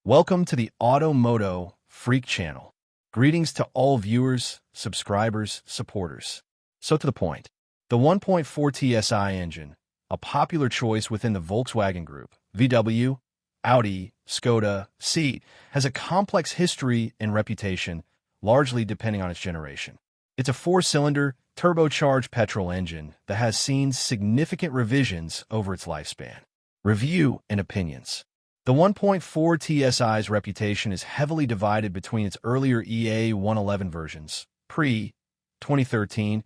Welcome to the MOTO Freak channel. Greetings to all viewers, subscribers, supporters. So to the point. The 1.4 Tsi engine, a popular choice within the Volkswagen Group, VW, AUDI, SKODA, Tfsi, has a complex history and reputation, largely depending on its generation. It's a four-cylinder, turbocharged petrol engine that has seen significant revisions over its lifespan. Review and opinions. The 1.4 Tsi's reputation is heavily divided between its earlier EA111 versions, pre-2013,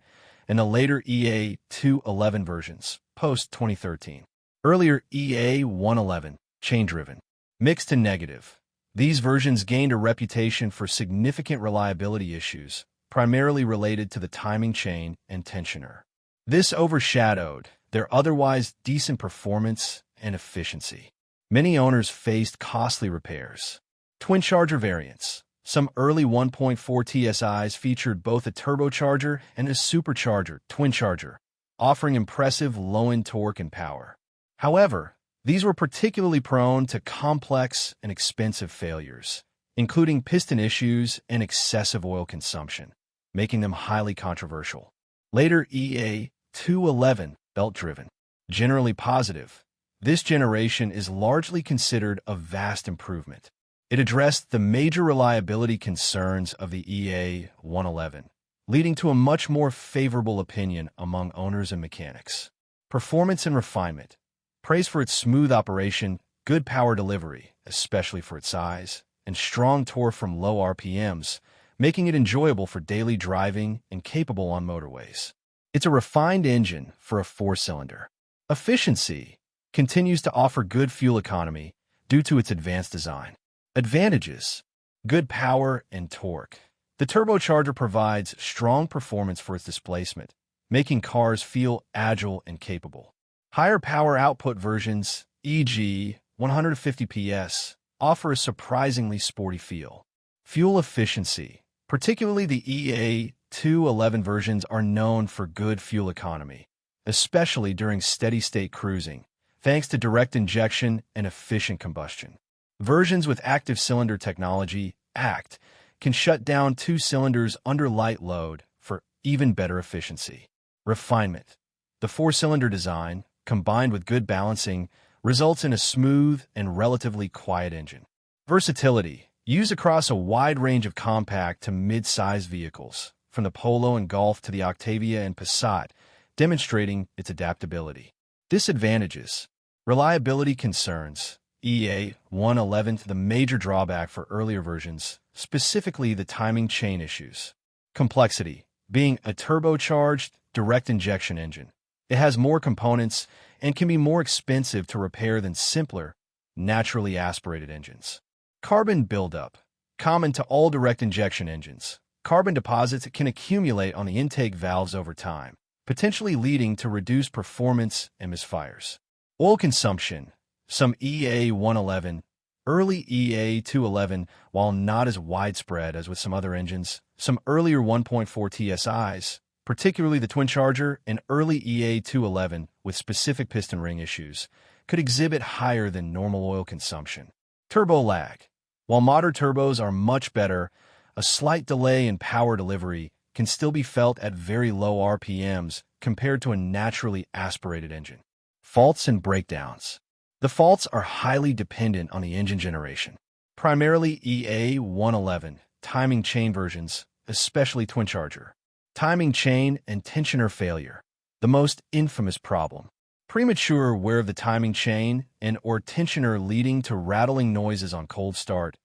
and the later EA211 versions, post-2013. Earlier EA111, chain-driven. Mixed and negative. These versions gained a reputation for significant reliability issues, primarily related to the timing chain and tensioner. This overshadowed their otherwise decent performance and efficiency. Many owners faced costly repairs. Twin-charger variants. Some early 1.4 Tsis featured both a turbocharger and a supercharger, twin-charger, offering impressive low-end torque and power. However, these were particularly prone to complex and expensive failures, including piston issues and excessive oil consumption, making them highly controversial. Later EA211, belt-driven. Generally positive. This generation is largely considered a vast improvement. It addressed the major reliability concerns of the EA111, leading to a much more favorable opinion among owners and mechanics. Performance and refinement. Praise for its smooth operation, good power delivery, especially for its size, and strong torque from low RPMs, making it enjoyable for daily driving and capable on motorways. It's a refined engine for a four-cylinder. Efficiency continues to offer good fuel economy due to its advanced design. Advantages: good power and torque. The turbocharger provides strong performance for its displacement, making cars feel agile and capable. Higher power output versions, e.g. 150 PS, offer a surprisingly sporty feel. Fuel efficiency, particularly the EA211 versions, are known for good fuel economy, especially during steady-state cruising, thanks to direct injection and efficient combustion. Versions with active cylinder technology, ACT, can shut down two cylinders under light load for even better efficiency. Refinement. The four-cylinder design, combined with good balancing, results in a smooth and relatively quiet engine. Versatility. Used across a wide range of compact to mid-size vehicles, from the Polo and Golf to the Octavia and Passat, demonstrating its adaptability. Disadvantages. Reliability concerns. EA111, the major drawback for earlier versions, specifically the timing chain issues. Complexity. Being a turbocharged, direct injection engine, it has more components and can be more expensive to repair than simpler, naturally aspirated engines. Carbon buildup. Common to all direct injection engines, carbon deposits can accumulate on the intake valves over time, potentially leading to reduced performance and misfires. Oil consumption. Some EA111, early EA211, while not as widespread as with some other engines, some earlier 1.4 Tsis, particularly the twin-charger and early EA211 with specific piston ring issues, could exhibit higher than normal oil consumption. Turbo lag. While modern turbos are much better, a slight delay in power delivery can still be felt at very low RPMs compared to a naturally aspirated engine. Faults and breakdowns. The faults are highly dependent on the engine generation. Primarily EA111, timing chain versions, especially twin-charger. Timing chain and tensioner failure. The most infamous problem. Premature wear of the timing chain and or tensioner leading to rattling noises on cold start,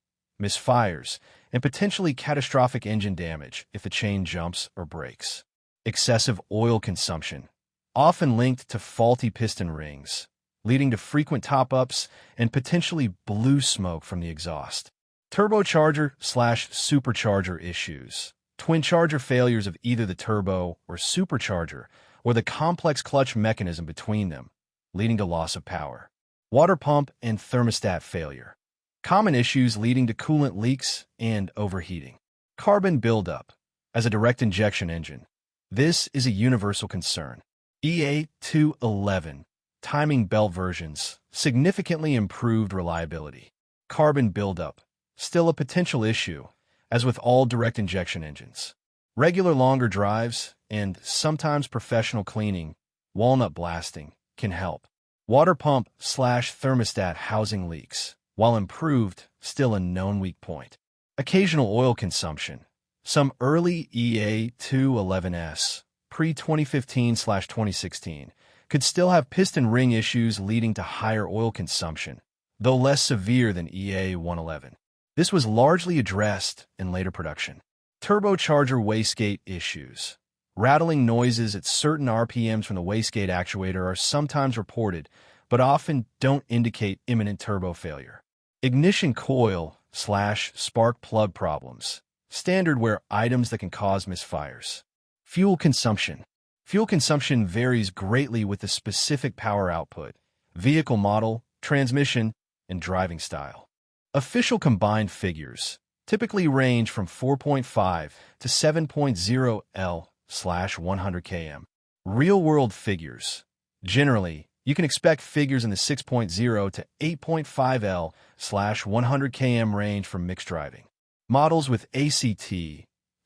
misfires, and potentially catastrophic engine damage if the chain jumps or breaks. Excessive oil consumption, often linked to faulty piston rings, leading to frequent top-ups and potentially blue smoke from the exhaust. Turbocharger/supercharger issues. Twin-charger failures of either the turbo or supercharger or the complex clutch mechanism between them, leading to loss of power. Water pump and thermostat failure. Common issues leading to coolant leaks and overheating. Carbon buildup. As a direct injection engine, this is a universal concern. EA211, timing belt versions, significantly improved reliability. Carbon buildup, still a potential issue, as with all direct injection engines. Regular longer drives, and sometimes professional cleaning, walnut blasting, can help. Water pump/thermostat housing leaks, while improved, still a known weak point. Occasional oil consumption. Some early EA211S, pre-2015/2016, could still have piston ring issues leading to higher oil consumption, though less severe than EA111. This was largely addressed in later production. Turbocharger wastegate issues. Rattling noises at certain RPMs from the wastegate actuator are sometimes reported, but often don't indicate imminent turbo failure. Ignition coil/spark plug problems. Standard wear items that can cause misfires. Fuel consumption. Fuel consumption varies greatly with the specific power output, vehicle model, transmission, and driving style. Official combined figures typically range from 4.5 to 7.0 L/100 km. Real-world figures. Generally, you can expect figures in the 6.0 to 8.5 L/100 km range for mixed driving. Models with ACT,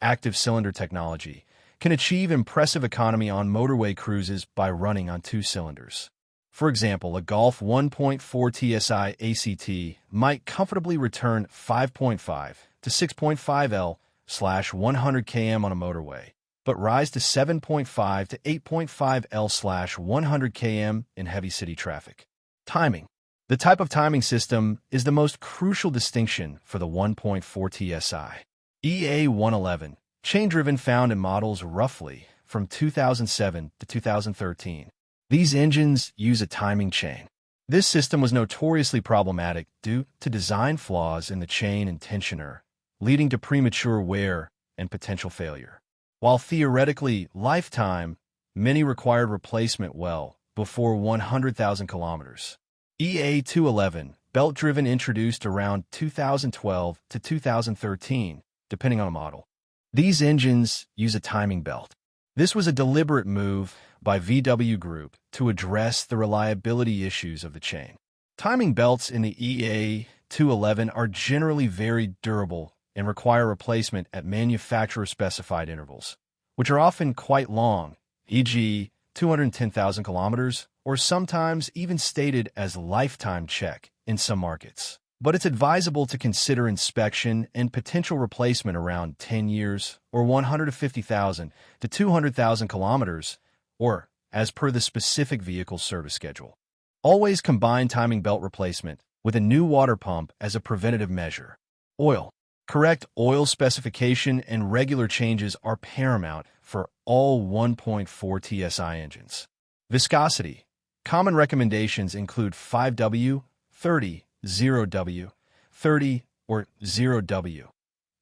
active cylinder technology, can achieve impressive economy on motorway cruises by running on 2 cylinders. For example, a Golf 1.4 Tsi ACT might comfortably return 5.5 to 6.5 L/100 km on a motorway, but rise to 7.5 to 8.5 L/100 km in heavy city traffic. Timing. The type of timing system is the most crucial distinction for the 1.4 Tsi. EA111, chain-driven, found in models roughly from 2007 to 2013. These engines use a timing chain. This system was notoriously problematic due to design flaws in the chain and tensioner, leading to premature wear and potential failure. While theoretically lifetime, many required replacement well before 100,000 kilometers. EA211, belt-driven, introduced around 2012 to 2013, depending on a model. These engines use a timing belt. This was a deliberate move by VW Group to address the reliability issues of the chain. Timing belts in the EA211 are generally very durable and require replacement at manufacturer-specified intervals, which are often quite long, e.g., 210,000 kilometers, or sometimes even stated as lifetime check in some markets. But it's advisable to consider inspection and potential replacement around 10 years or 150,000 to 200,000 kilometers, or as per the specific vehicle service schedule. Always combine timing belt replacement with a new water pump as a preventative measure. Oil. Correct oil specification and regular changes are paramount for all 1.4 Tsi engines. Viscosity. Common recommendations include 5W, 30, 0W, 30, or 0W,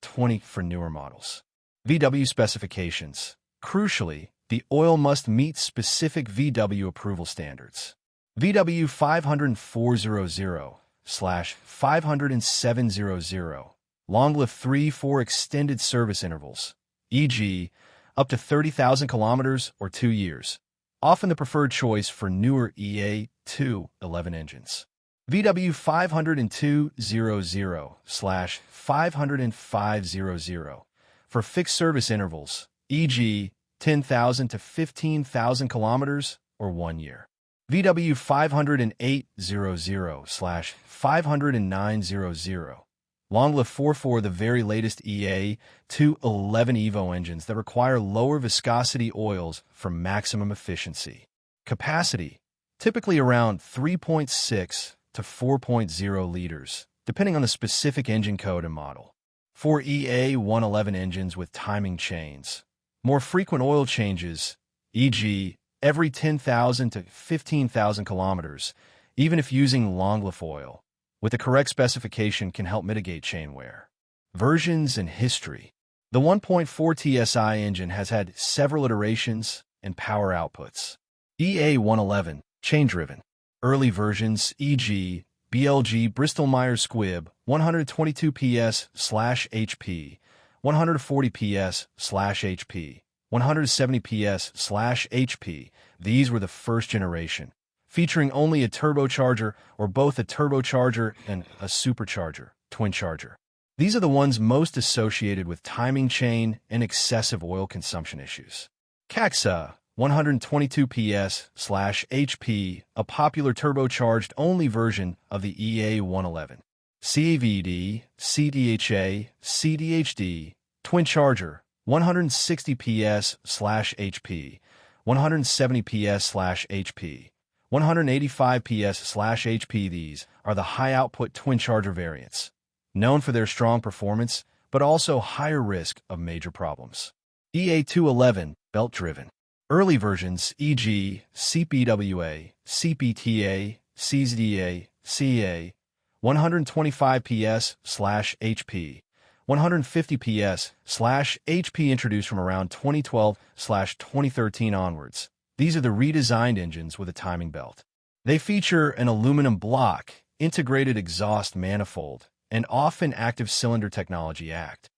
20 for newer models. VW specifications. Crucially, the oil must meet specific VW approval standards. VW 500/400/500700, long-lived 3-4 extended service intervals, e.g., up to 30,000 kilometers or 2 years, often the preferred choice for newer EA211 engines. VW 500/200/500500 for fixed service intervals, e.g., 10,000 to 15,000 kilometers or 1 year. VW 500/800/500900, long-lived 4-4, the very latest EA211 Evo engines that require lower viscosity oils for maximum efficiency. Capacity, typically around 3.6 to 4.0 liters, depending on the specific engine code and model. For EA111 engines with timing chains, more frequent oil changes, e.g., every 10,000 to 15,000 kilometers, even if using long-lived oil, with the correct specification, can help mitigate chain wear. Versions and history. The 1.4 Tsi engine has had several iterations and power outputs. EA111, chain-driven. Early versions, e.g., BLG Bristol-Myers Squibb 122 PS/HP, 140 PS/HP, 170 PS/HP. These were the first generation, featuring only a turbocharger or both a turbocharger and a supercharger, twin charger. These are the ones most associated with timing chain and excessive oil consumption issues. Tfsi 122 PS/HP, a popular turbocharged only version of the EA111. CVD, CDHA, CDHD, twin charger, 160 PS/HP, 170 PS/HP, 185 PS/HP. These are the high-output twin charger variants, known for their strong performance, but also higher risk of major problems. EA211, belt-driven. Early versions, e.g., CPWA, CPTA, CZDA, CA, 125 PS/HP, 150 PS/HP introduced from around 2012/2013 onwards. These are the redesigned engines with a timing belt. They feature an aluminum block, integrated exhaust manifold, and often active cylinder technology ACT,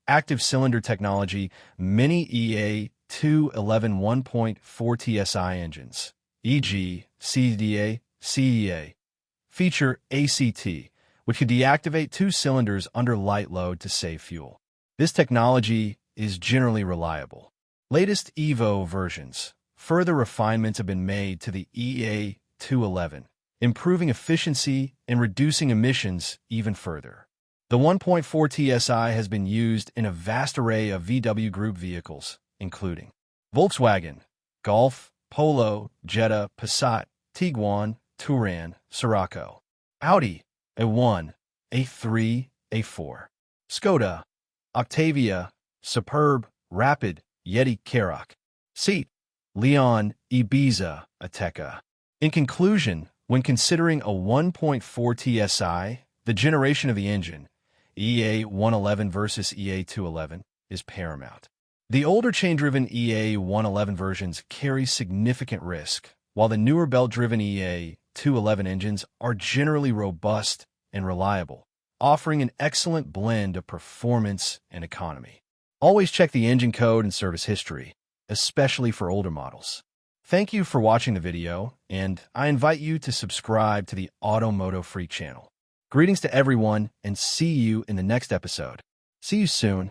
active cylinder technology, many EA211 1.4 Tsi engines, e.g., CDA, CEA, feature ACT, which can deactivate two cylinders under light load to save fuel. This technology is generally reliable. Latest EVO versions. Further refinements have been made to the EA211, improving efficiency and reducing emissions even further. The 1.4 Tsi has been used in a vast array of VW Group vehicles, including Volkswagen, Golf, Polo, Jetta, Passat, Tiguan, Touran, Scirocco, Audi, A1, A3, A4, SKODA, Octavia, Superb, Rapid, Yeti, Karoq, Seat, Leon, Ibiza, Ateca. In conclusion, when considering a 1.4 Tsi, the generation of the engine, EA111 versus EA211, is paramount. The older chain-driven EA111 versions carry significant risk, while the newer belt-driven EA211 engines are generally robust and reliable, offering an excellent blend of performance and economy. Always check the engine code and service history, especially for older models. Thank you for watching the video, and I invite you to subscribe to the MOTO Freak channel. Greetings to everyone, and see you in the next episode. See you soon.